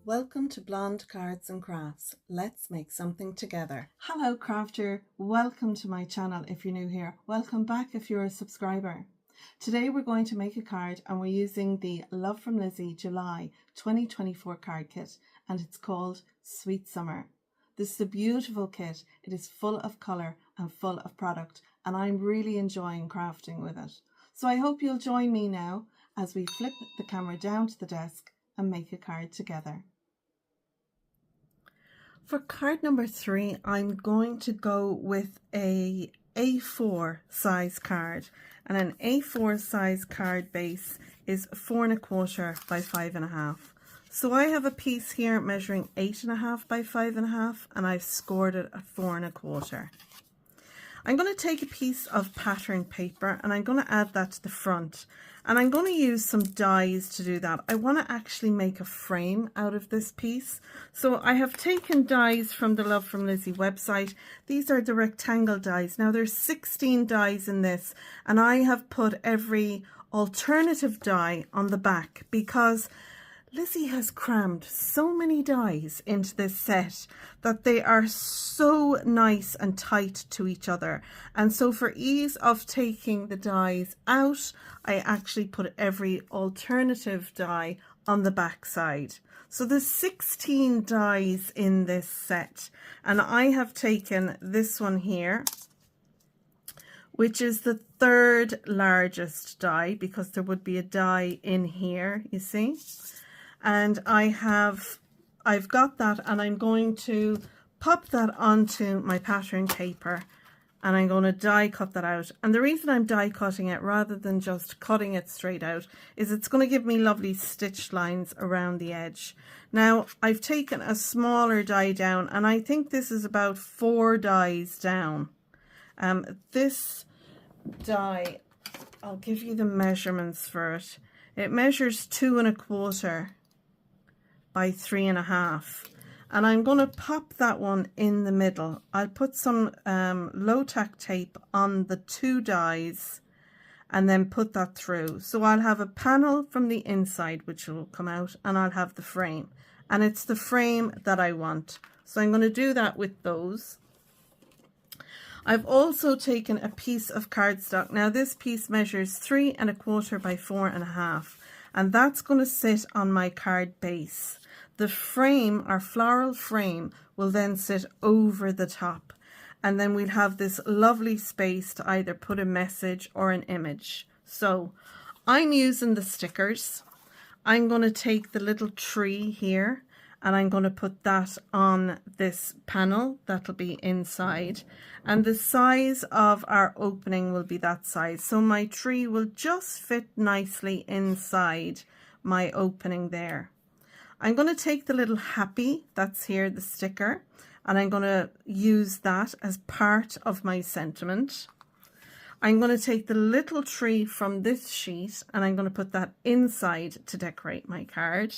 Welcome to Blonde Cards and Crafts. Let's make something together. Hello crafter, welcome to my channel if you're new here. Welcome back if you're a subscriber. Today we're going to make a card and we're using the Love From Lizi July 2024 card kit and it's called Sweet Summer. This is a beautiful kit. It is full of colour and full of product and I'm really enjoying crafting with it. So I hope you'll join me now as we flip the camera down to the desk and make a card together. For card number 3, I'm going to go with a A4 size card, and an A4 size card base is 4 1/4 by 5 1/2. So I have a piece here measuring 8 1/2 by 5 1/2, and I've scored it at 4 1/4. I'm going to take a piece of pattern paper and I'm going to add that to the front, and I'm going to use some dies to do that. I want to actually make a frame out of this piece. So I have taken dies from the Love From Lizi website. These are the rectangle dies. Now there's 16 dies in this and I have put every alternative die on the back because Lizi has crammed so many dies into this set that they are so nice and tight to each other. And so for ease of taking the dies out, I actually put every alternative die on the back side. So there's 16 dies in this set. And I have taken this one here, which is the 3rd largest die because there would be a die in here, you see. And I've got that and I'm going to pop that onto my pattern paper and I'm going to die cut that out. And the reason I'm die cutting it rather than just cutting it straight out is it's going to give me lovely stitch lines around the edge. Now I've taken a smaller die down and I think this is about 4 dies down. This die, I'll give you the measurements for it. It measures 2 1/4 by 3 1/2, and I'm going to pop that one in the middle. I'll put some low tack tape on the 2 dies and then put that through. So I'll have a panel from the inside which will come out and I'll have the frame, and it's the frame that I want. So I'm going to do that with those. I've also taken a piece of cardstock. Now this piece measures 3 1/4 by 4 1/2, and that's going to sit on my card base. The frame, our floral frame, will then sit over the top, and then we'll have this lovely space to either put a message or an image. So I'm using the stickers. I'm going to take the little tree here and I'm going to put that on this panel that'll be inside, and the size of our opening will be that size. So my tree will just fit nicely inside my opening there. I'm going to take the little happy that's here, the sticker, and I'm going to use that as part of my sentiment. I'm going to take the little tree from this sheet and I'm going to put that inside to decorate my card.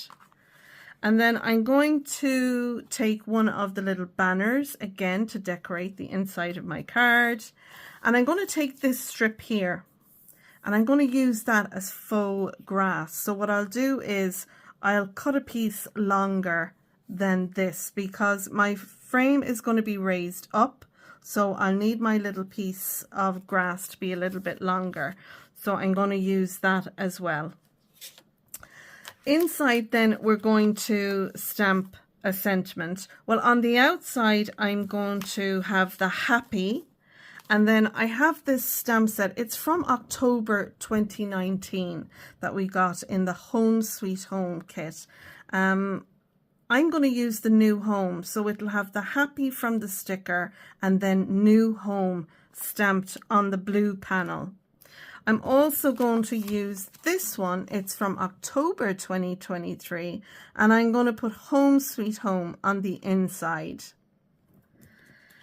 And then I'm going to take one of the little banners again to decorate the inside of my card. And I'm going to take this strip here and I'm going to use that as faux grass. So what I'll do is I'll cut a piece longer than this because my frame is going to be raised up. So I'll need my little piece of grass to be a little bit longer. So I'm going to use that as well. Inside then we're going to stamp a sentiment. Well, on the outside I'm going to have the happy, and then I have this stamp set. It's from October 2019 that we got in the Home Sweet Home kit. I'm going to use the New Home, so it'll have the happy from the sticker and then New Home stamped on the blue panel. I'm also going to use this one. It's from October 2023 and I'm going to put Home Sweet Home on the inside.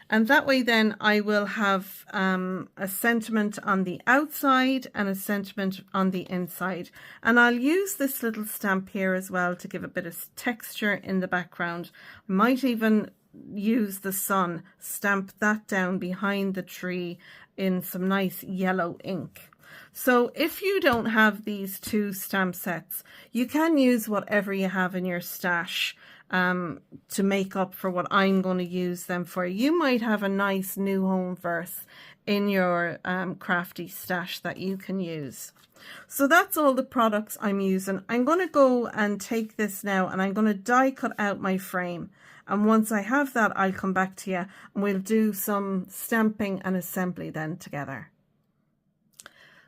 And that way then I will have a sentiment on the outside and a sentiment on the inside. And I'll use this little stamp here as well to give a bit of texture in the background. Might even use the sun, stamp that down behind the tree in some nice yellow ink. So if you don't have these 2 stamp sets, you can use whatever you have in your stash. to make up for what I'm going to use them for. You might have a nice new home verse in your crafty stash that you can use. So that's all the products I'm using. I'm going to go and take this now and I'm going to die cut out my frame. And once I have that, I'll come back to you and we'll do some stamping and assembly then together.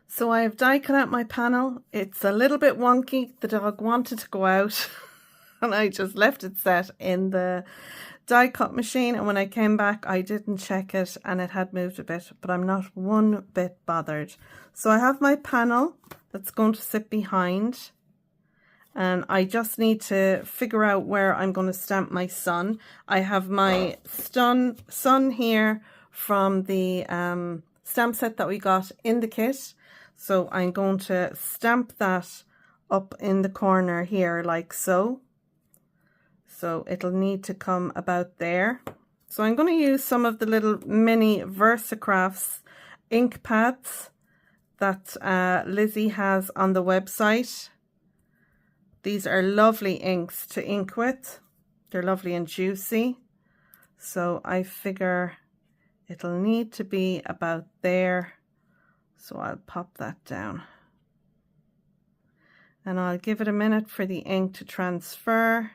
So I have die cut out my panel. It's a little bit wonky. The dog wanted to go out and I just left it set in the die cut machine, and when I came back I didn't check it and it had moved a bit, but I'm not one bit bothered. So I have my panel that's going to sit behind, and I just need to figure out where I'm going to stamp my sun. I have my sun here from the stamp set that we got in the kit, so I'm going to stamp that up in the corner here like so. So it'll need to come about there. So I'm going to use some of the little mini VersaCrafts ink pads that Lizi has on the website. These are lovely inks to ink with. They're lovely and juicy. So I figure it'll need to be about there. So I'll pop that down. And I'll give it a minute for the ink to transfer.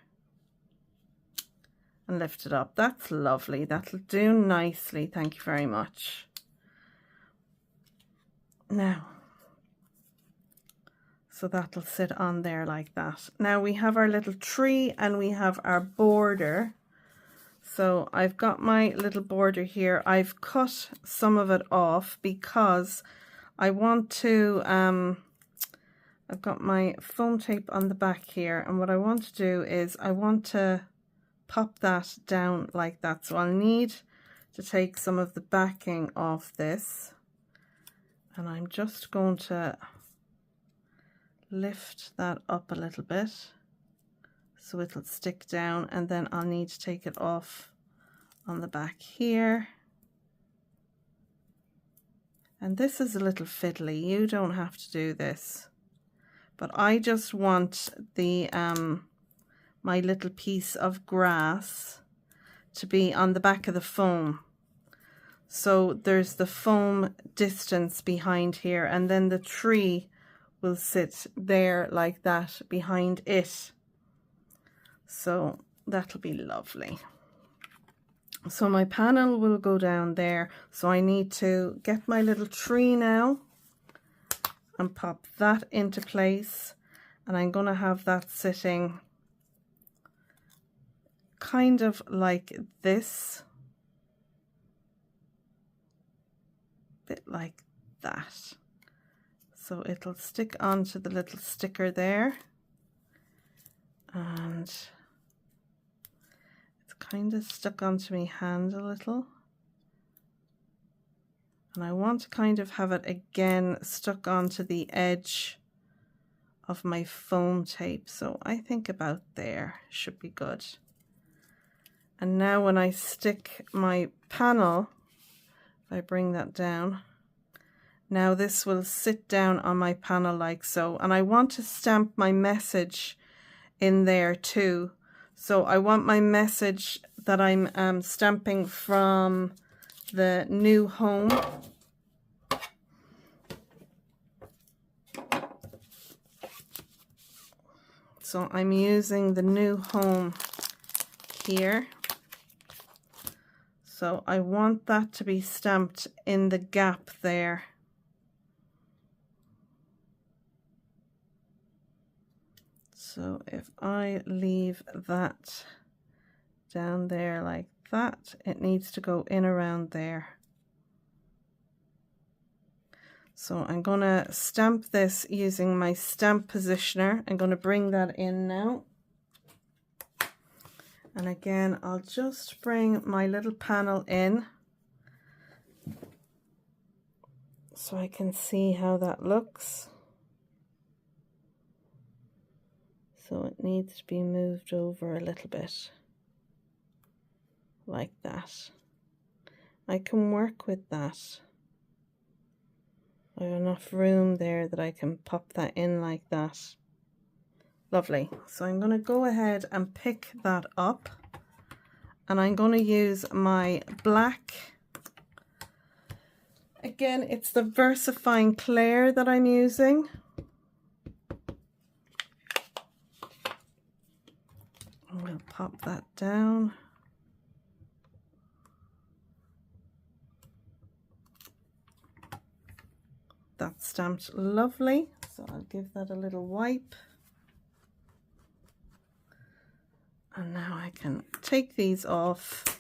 And lift it up. That's lovely. That'll do nicely. Thank you very much. Now, so that'll sit on there like that. Now we have our little tree and we have our border. So I've got my little border here. I've cut some of it off because I want to, I've got my foam tape on the back here, and what I want to do is I want to pop that down like that. So I'll need to take some of the backing off this, and I'm just going to lift that up a little bit so it'll stick down, and then I'll need to take it off on the back here. And this is a little fiddly. You don't have to do this, but I just want the my little piece of grass to be on the back of the foam. So there's the foam distance behind here, and then the tree will sit there like that behind it. So that'll be lovely. So my panel will go down there. So I need to get my little tree now and pop that into place. And I'm going to have that sitting kind of like this, bit like that. So it'll stick onto the little sticker there, and it's kind of stuck onto my hand a little, and I want to kind of have it again stuck onto the edge of my foam tape. So I think about there should be good. And now when I stick my panel, if I bring that down, now this will sit down on my panel like so. And I want to stamp my message in there too. So I want my message that I'm stamping from the new home. So I'm using the new home here. So I want that to be stamped in the gap there. So if I leave that down there like that, it needs to go in around there. So I'm going to stamp this using my stamp positioner. I'm going to bring that in now. And again, I'll just bring my little panel in so I can see how that looks. So it needs to be moved over a little bit, like that. I can work with that. I have enough room there that I can pop that in like that. Lovely. So I'm going to go ahead and pick that up, and I'm going to use my black. Again, it's the VersaFine Clair that I'm using. We'll pop that down. That's stamped lovely, so I'll give that a little wipe. And now I can take these off.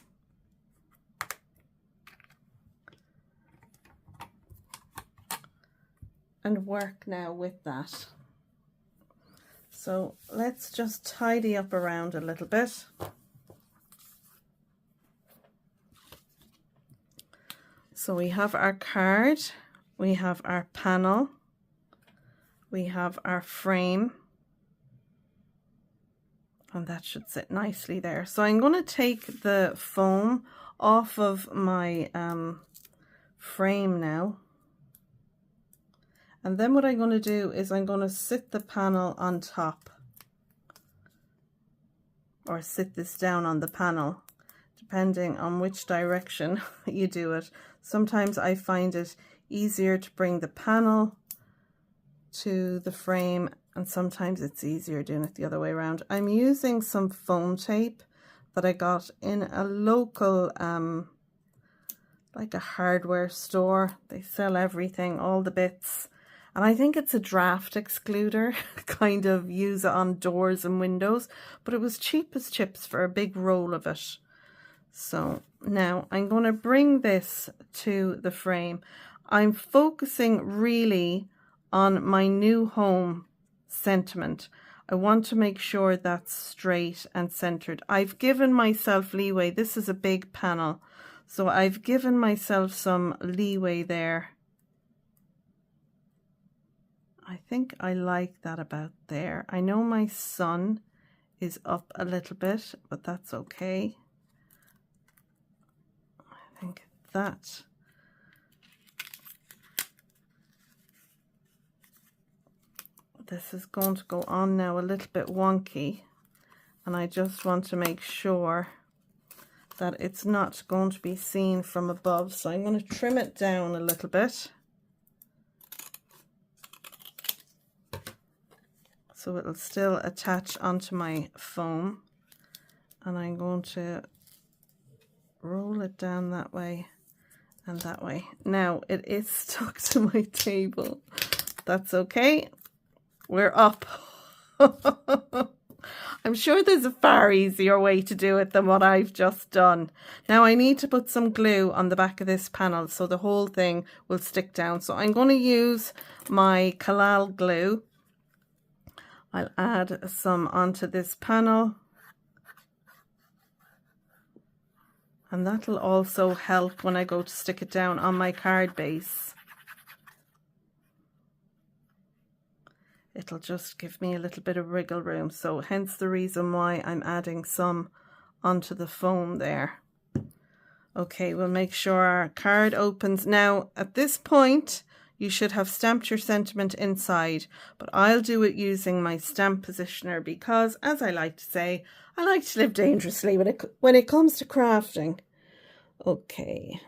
And work now with that. So let's just tidy up around a little bit. So we have our card, we have our panel, we have our frame, and that should sit nicely there. So I'm going to take the foam off of my frame now. And then what I'm going to do is I'm going to sit the panel on top, or sit this down on the panel, depending on which direction you do it. Sometimes I find it easier to bring the panel to the frame, and sometimes it's easier doing it the other way around. I'm using some foam tape that I got in a local like a hardware store. They sell everything, all the bits. And I think it's a draft excluder, kind of use it on doors and windows, but it was cheap as chips for a big roll of it. So now I'm going to bring this to the frame. I'm focusing really on my new home sentiment. I want to make sure that's straight and centered. I've given myself leeway. This is a big panel, so I've given myself some leeway there. I think I like that about there. I know my sun is up a little bit, but that's okay. I think that. This is going to go on now a little bit wonky, and I just want to make sure that it's not going to be seen from above. So I'm going to trim it down a little bit, so it'll still attach onto my foam, and I'm going to roll it down that way and that way. Now it is stuck to my table. That's okay. We're up. I'm sure there's a far easier way to do it than what I've just done. Now I need to put some glue on the back of this panel so the whole thing will stick down. So I'm going to use my Kalal glue. I'll add some onto this panel, and that'll also help when I go to stick it down on my card base. It'll just give me a little bit of wriggle room, so hence the reason why I'm adding some onto the foam there. Okay, we'll make sure our card opens. Now at this point you should have stamped your sentiment inside, but I'll do it using my stamp positioner because, as I like to say, I like to live dangerously when it comes to crafting. Okay.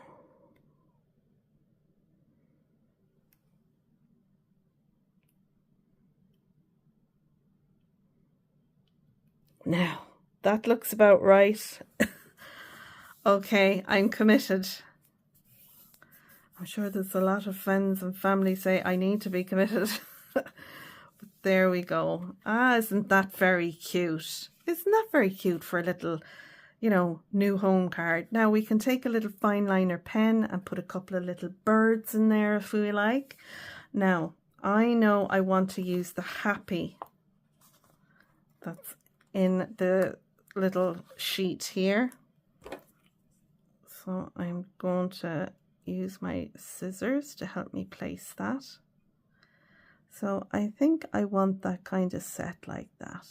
Now, that looks about right. Okay, I'm committed. I'm sure there's a lot of friends and family say I need to be committed. But there we go. Ah, isn't that very cute? Isn't that very cute for a little, you know, new home card? Now we can take a little fine liner pen and put a couple of little birds in there if we like. Now, I know I want to use the happy that's in the little sheet here. So I'm going to use my scissors to help me place that. So I think I want that kind of set like that.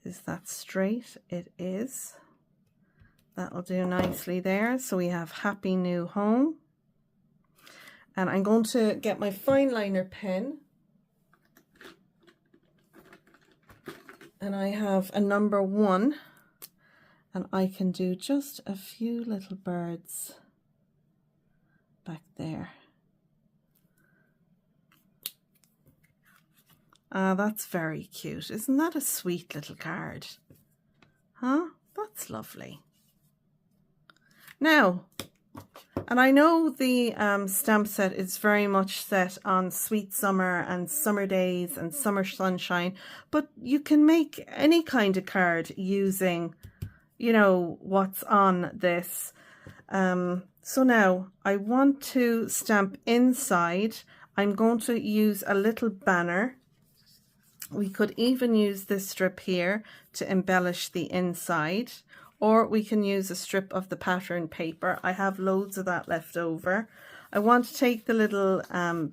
Is that straight? It is. That'll do nicely there. So we have Happy New Home. And I'm going to get my fine liner pen. And I have a number 1, and I can do just a few little birds back there. Ah, that's very cute. Isn't that a sweet little card? Huh? That's lovely. Now, and I know the stamp set is very much set on sweet summer and summer days and summer sunshine, but you can make any kind of card using, you know, what's on this. So now I want to stamp inside. I'm going to use a little banner. We could even use this strip here to embellish the inside, or we can use a strip of the pattern paper. I have loads of that left over. I want to take the little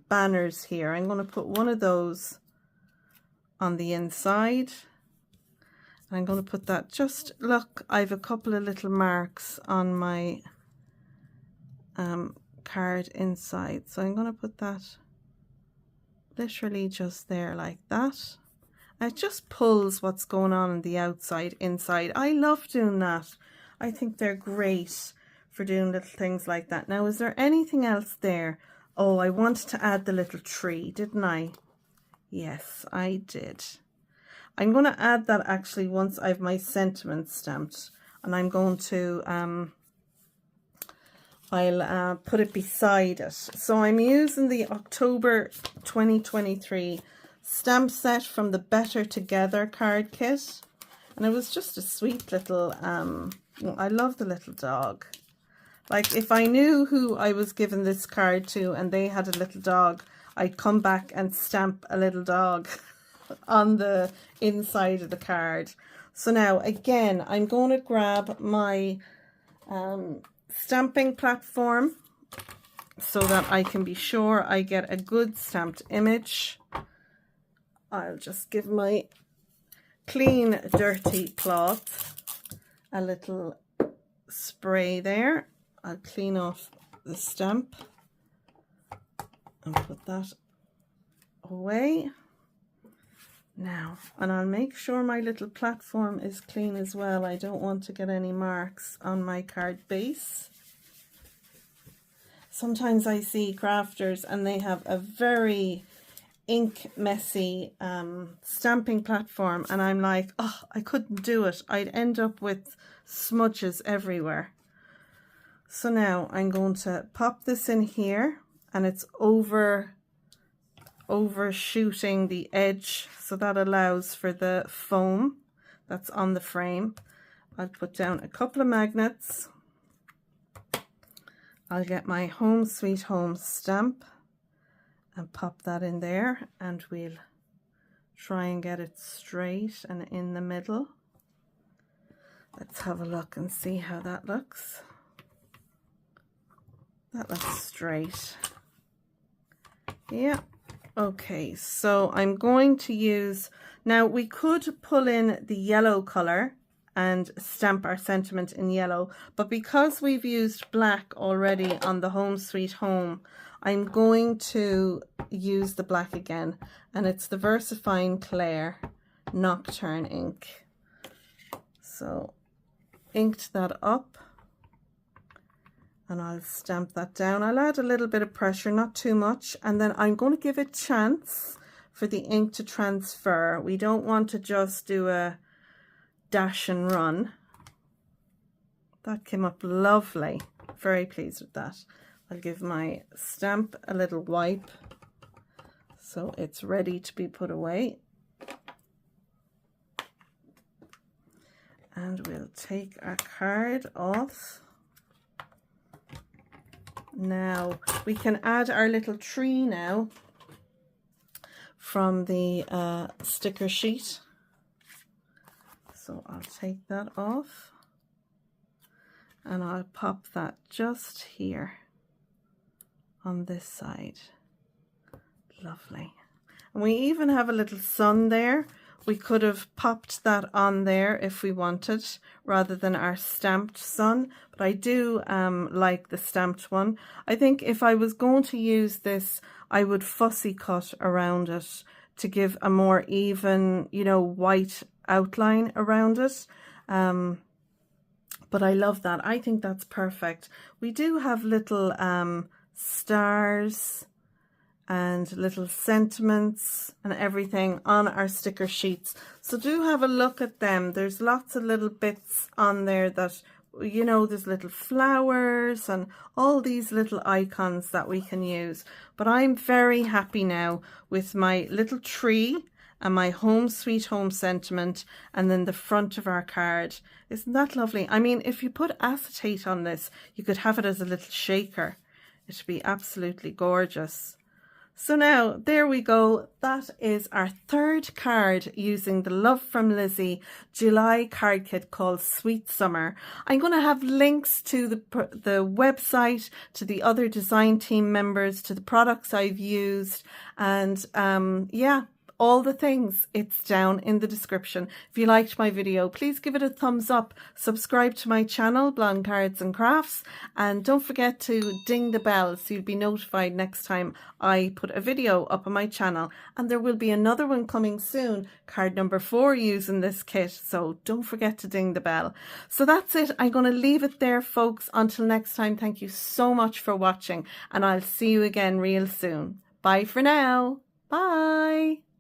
banners here. I'm going to put one of those on the inside. I'm going to put that just, look, I have a couple of little marks on my card inside. So I'm going to put that literally just there like that. It just pulls what's going on the outside inside. I love doing that. I think they're great for doing little things like that. Now, is there anything else there? Oh, I wanted to add the little tree, didn't I? Yes, I did. I'm going to add that actually once I have my sentiments stamped, and I'm going to I'll put it beside it. So I'm using the October 2023 stamp set from the Better Together card kit, and it was just a sweet little I love the little dog. Like, if I knew who I was giving this card to and they had a little dog, I'd come back and stamp a little dog on the inside of the card. So now again, I'm going to grab my stamping platform so that I can be sure I get a good stamped image. I'll just give my clean dirty cloth a little spray there. I'll clean off the stamp and put that away now, and I'll make sure my little platform is clean as well. I don't want to get any marks on my card base. Sometimes I see crafters and they have a very ink messy stamping platform, and I'm like, oh, I couldn't do it. I'd end up with smudges everywhere. So now I'm going to pop this in here, and it's overshooting the edge, so that allows for the foam that's on the frame. I'll put down a couple of magnets. I'll get my Home Sweet Home stamp and pop that in there, and we'll try and get it straight and in the middle. Let's have a look and see how that looks. That looks straight. Yeah. Okay, so I'm going to use, now we could pull in the yellow color and stamp our sentiment in yellow, but because we've used black already on the Home Sweet Home, I'm going to use the black again, and it's the VersaFine Claire Nocturne ink. So inked that up, and I'll stamp that down. I'll add a little bit of pressure, not too much, and then I'm going to give it a chance for the ink to transfer. We don't want to just do a dash and run. That came up lovely. Very pleased with that. I'll give my stamp a little wipe so it's ready to be put away. And we'll take our card off. Now we can add our little tree now from the sticker sheet. So I'll take that off, and I'll pop that just here on this side. Lovely. And we even have a little sun there. We could have popped that on there if we wanted, rather than our stamped sun, but I do like the stamped one. I think if I was going to use this, I would fussy cut around it to give a more even, you know, white outline around it. But I love that. I think that's perfect. We do have little stars and little sentiments and everything on our sticker sheets. So do have a look at them. There's lots of little bits on there that, you know, there's little flowers and all these little icons that we can use. But I'm very happy now with my little tree and my home sweet home sentiment, and then the front of our card. Isn't that lovely? I mean, if you put acetate on this, you could have it as a little shaker. It would be absolutely gorgeous. So now, there we go. That is our third card using the Love From Lizi July card kit called Sweet Summer. I'm going to have links to the website, to the other design team members, to the products I've used, and yeah, all the things. It's down in the description. If you liked my video, please give it a thumbs up, subscribe to my channel, Blonde Cards and Crafts, and don't forget to ding the bell so you'll be notified next time I put a video up on my channel. And there will be another one coming soon, card number 4 using this kit, so don't forget to ding the bell. So that's it. I'm going to leave it there, folks. Until next time, thank you so much for watching, and I'll see you again real soon. Bye for now. Bye.